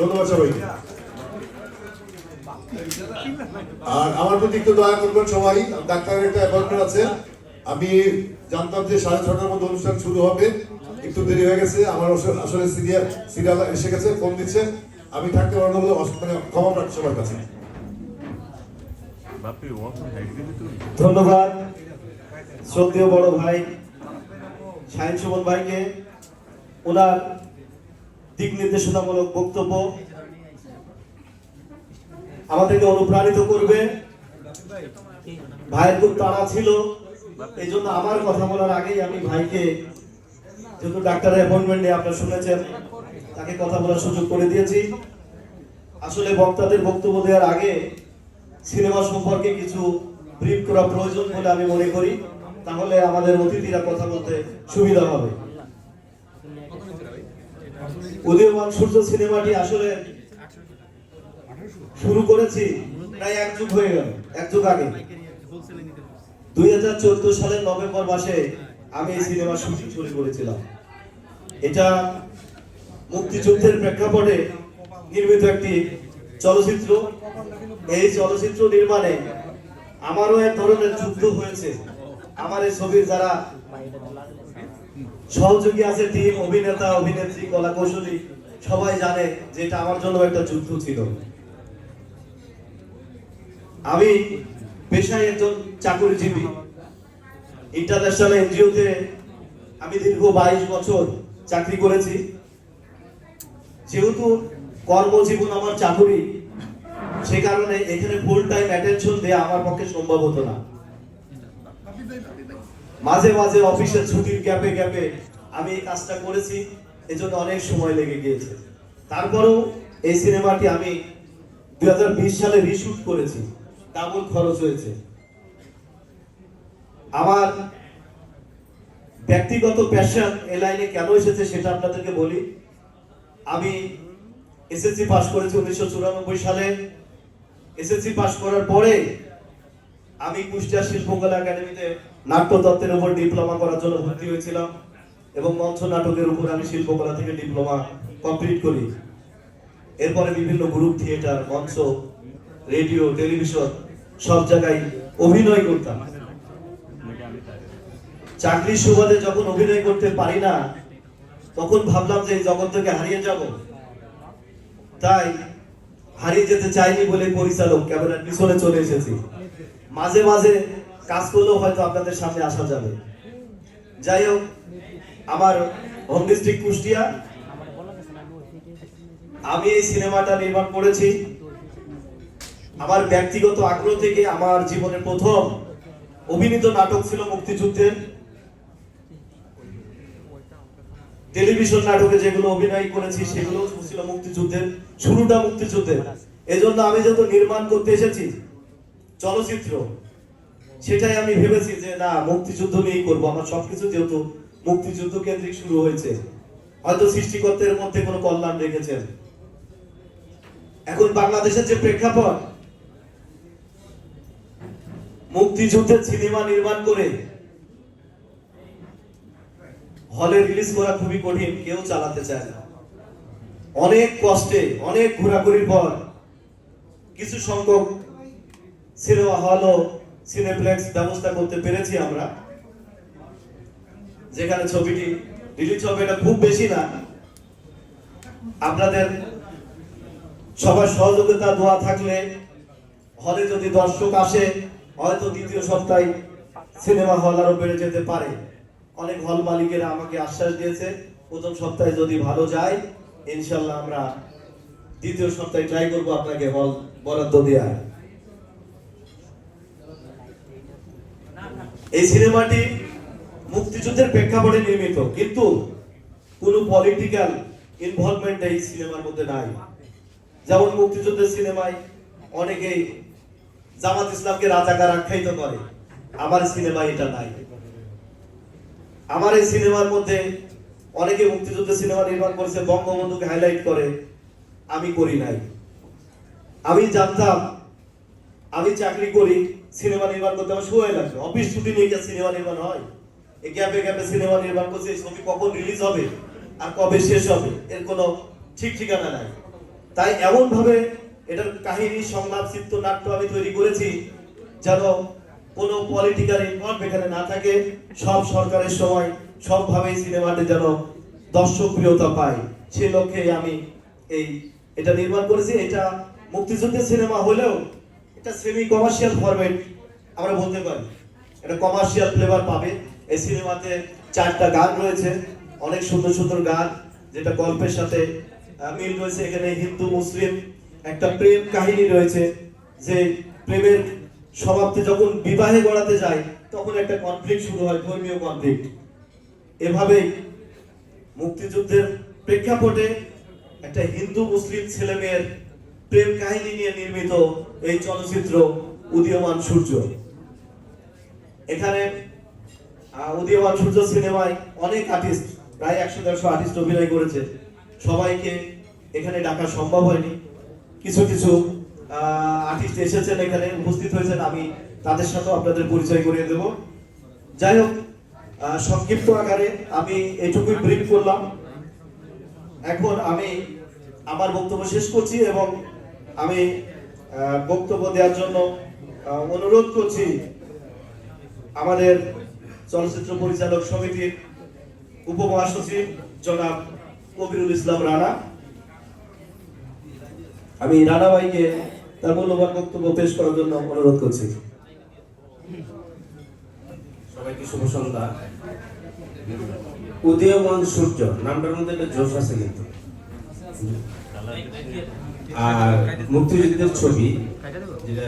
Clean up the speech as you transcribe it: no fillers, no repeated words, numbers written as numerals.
ধন্যবাদ সবাইকে। আর আমার প্রতি একটু দয়া করবেন সবাই, ডাক্তারের একটা অ্যাপয়েন্টমেন্ট আছে। আমি জানতাম যে 6:30টার মধ্যে অনুষ্ঠান শুরু হবে, একটু দেরি হয়ে গেছে। আমার আসলে সিরিয়াল এসে গেছে, ফোন দিচ্ছে, আমি থাকতে পারবো বলে মানে ক্ষমা প্রার্থী সবার কাছে। ধন্যবাদ শ্রদ্ধেয় বড় ভাই শাহিন সুমন ভাইকে, ওনার দিক নির্দেশনামূলক বক্তব্য আমাদেরকে অনুপ্রাণিত করবে। ভাইয়ের খুব তাড়া ছিল, এই জন্য আমার কথা বলার আগেই আমি ভাইকে, যেহেতু ডাক্তারের অ্যাপয়েন্টমেন্ট নিয়ে আপনারা শুনেছেন, তাকে কথা বলার সুযোগ করে দিয়েছি। আসলে বক্তাদের বক্তব্য দেওয়ার আগে সিনেমা সম্পর্কে কিছু ব্রিফ করা প্রয়োজন বলে আমি মনে করি, তাহলে আমাদের অতিথিরা কথা বলতে সুবিধা হবে। উদীয়মান সূর্য সিনেমাটি আসলে শুরু করেছি প্রায় এক যুগ হয়ে গেল, এক যুগ আগে 2014 সালের নভেম্বর মাসে আমি এই সিনেমা শুটিং শুরু করেছিলাম। এটা মুক্তিযুদ্ধের প্রেক্ষাপটে নির্মিত একটি চলচ্চিত্র। এই চলচ্চিত্র নির্মাণে আমারও এক ধরনের যুদ্ধ হয়েছে। আমার এই ছবির যারা সহযোগী আছে, টিম, অভিনেতা, অভিনেত্রী, কলা কৌশলী, সবাই জানে যে এটা আমার জন্য একটা যুদ্ধ ছিল। আমি পেশায় একজন চাকরিজীবী। ইন্টারন্যাশনাল এনজিওতে আমি দীর্ঘ 22 বছর চাকরি করেছি। যেহেতু কর্মজীবন আমার চাকরি, সে কারণে এখানে ফুল টাইম অ্যাটেনশন দেওয়া আমার পক্ষে সম্ভব হতো না। মাঝে মাঝে অফিসের ছুটির গ্যাপে গ্যাপে আমি এই কাজটা করেছি, এজন্য অনেক সময় লেগে গিয়েছে। তারপরেও এই সিনেমাটি আমি 2020 সালে রিশুট করেছি, ডাবল খরচ হয়েছে। আমার ব্যক্তিগত প্যাশন এই লাইনে কেন এসেছে সেটা আপনাদেরকে বলি। আমি এসএসসি পাস করেছি 1994 সালে। এসএসসি পাস করার পরে আমি কুষ্টিয়া শিল্পকলা একাডেমিতে নাট্যতত্ত্বের উপর ডিপ্লোমা করার জন্য ভর্তি হয়েছিলাম এবং মঞ্চ নাটকের উপর আমি শিল্পকলা থেকে ডিপ্লোমা কমপ্লিট করি। এরপরে বিভিন্ন গ্রুপ থিয়েটার, মঞ্চ, রেডিও, টেলিভিশন সব জায়গায় অভিনয় করতাম। চাকরির সুবাদে যখন অভিনয় করতে পারি না, তখন ভাবলাম যে এই জগৎ থেকে হারিয়ে যাব। তাই হারিয়ে যেতে চাইনি বলে পরিচালক ক্যামেরার পিছনে চলে এসেছি। মাঝে মাঝে কাজ করলেও হয়তো আপনাদের সামনে আসা যাবে। যাই হোক, আমার হোম ডিস্ট্রিক্ট কুষ্টিয়া। আমি এই সিনেমাটা নির্মাণ করেছি আমার ব্যক্তিগত আগ্রহ থেকে। আমার জীবনের প্রথম অভিনীত নাটক ছিল মুক্তিযুদ্ধের। টেলিভিশন নাটকে যেগুলো অভিনয় করেছি সেগুলো ছিল মুক্তিযুদ্ধের, শুরুটা মুক্তিযুদ্ধের। এজন্য আমি যেহেতু নির্মাণ করতে এসেছি চলচ্চিত্র, সেটাই আমি ভেবেছি যে না, মুক্তিযুদ্ধ নিয়েই করবো। আমার সবকিছু যেহেতু মুক্তিযুদ্ধ কেন্দ্রিক শুরু হয়েছে, হয়তো সৃষ্টিকর্তার মধ্যে কোনো কল্যাণ রেখেছেন। এখন বাংলাদেশের যে প্রেক্ষাপট, মুক্তিযুদ্ধের সিনেমা নির্মাণ করে হলে রিলিজ করা খুবই কঠিন, কেউ চালাতে চায় না। অনেক কষ্টে, অনেক ঘোরাঘুরির পর কিছু সংখ্যক সিনেমা হল ও সিনেপ্লেক্স ব্যবস্থা করতে পেরেছি আমরা, যেখানে ছবিটি রিলিজ হবে। এটা খুব বেশি না, আপনাদের সবার সহযোগিতা, দোয়া থাকলে হলে যদি দর্শক আসে, হয়তো দ্বিতীয় সপ্তাহে সিনেমা হল আরো বেড়ে যেতে পারে। অনেক হল মালিকেরা আমাকে আশ্বাস দিয়েছে প্রথম সপ্তাহে যদি ভালো যায়, ইনশাল্লাহ আমরা দ্বিতীয় সপ্তাহে ট্রাই করবো আপনাকে হল বরাদ্দ দেওয়া। এই সিনেমাটি মুক্তিযুদ্ধের প্রেক্ষাপটে নির্মিত, কিন্তু কোনো পলিটিক্যাল ইনভলভমেন্ট এই সিনেমার মধ্যে নাই। যেমন মুক্তিযুদ্ধের সিনেমায় অনেকেই জামাত ইসলামকে রাজাকার আখ্যায়িত করে, আমার সিনেমায় এটা নাই। আমার এই সিনেমার মধ্যে অনেকে মুক্তিযুদ্ধের সিনেমা নির্মাণ করেছে, বঙ্গবন্ধুকে হাইলাইট করে, আমি করি নাই। আমি জানতাম, আমি চাকরি করি, সিনেমা নির্মাণ করতে আমার সময় লাগবে। অফিস ছুটি নিয়ে গিয়ে সিনেমা নির্মাণ হয়? এই গ্যাপে গ্যাপে সিনেমা নির্মাণ করছে, এই ছবি কখন রিলিজ হবে আর কবে শেষ হবে এর কোনো ঠিক ঠিকানা নাই। তাই এমন ভাবে এটার কাহিনী, সংলাপ, চিত্রনাট্য আমি তৈরি করেছি যেন কোনো পলিটিক্যাল ইনভলভ এখানে না থাকে। সব সরকারের সময় সবভাবেই সিনেমাটি যেন দর্শক প্রিয়তা পায়, সে লক্ষ্যে আমি এটা নির্মাণ করেছি। এটা মুক্তিযুদ্ধের সিনেমা হলেও এটা সেমি কমার্শিয়াল ফরম্যাট আমরা বলতে পারি, এটা কমার্শিয়াল ফ্লেভার পাবে। এই সিনেমাতে 4টা গান রয়েছে, অনেক সুন্দর সুন্দর গান, যেটা গল্পের সাথে মিল রয়েছে। এখানে হিন্দু মুসলিম একটা প্রেম কাহিনী রয়েছে, যে প্রেমের সমাপ্তি যখন বিবাহে গড়াতে যায় তখন একটা কনফ্লিক্ট শুরু হয়, ধর্মীয় কনফ্লিক্ট। এভাবেই মুক্তিযুদ্ধের প্রেক্ষাপটে একটা হিন্দু মুসলিম ছেলে মেয়ের প্রেম কাহিনী নিয়ে নির্মিত এই চলচ্চিত্র উদীয়মান সূর্য। এখানে উদীয়মান সূর্য সিনেমায় অনেক আর্টিস্ট, প্রায় 100-150 আর্টিস্ট অভিনয় করেছে। সবাইকে এখানে ডাকা সম্ভব হয়নি, কিছু কিছু আর্টিস্ট এসেছেন, এখানে উপস্থিত হয়েছেন, আমি তাদের সাথে আপনাদের পরিচয় করিয়ে দেব। যাই হোক, সংক্ষিপ্ত আকারে আমি এটুকুই ব্রিফ করলাম। এখন আমি আমার বক্তব্য শেষ করছি এবং আমি বক্তব্য দেওয়ার জন্য অনুরোধ করছি আমাদের চলচ্চিত্র পরিচালক সমিতির উপমহাসচিব জনাব কবিরুল ইসলাম রানা। আমি রানা ভাইকে তার মূল্যবান বক্তব্য পেশ করার জন্য অনুরোধ করছি। সবাইকে শুভ সন্ধ্যা। উদীয়মান সূর্য নামটার মধ্যে একটা জোশ আছে কিন্তু, আর মুক্তিযুদ্ধের ছবি যেটা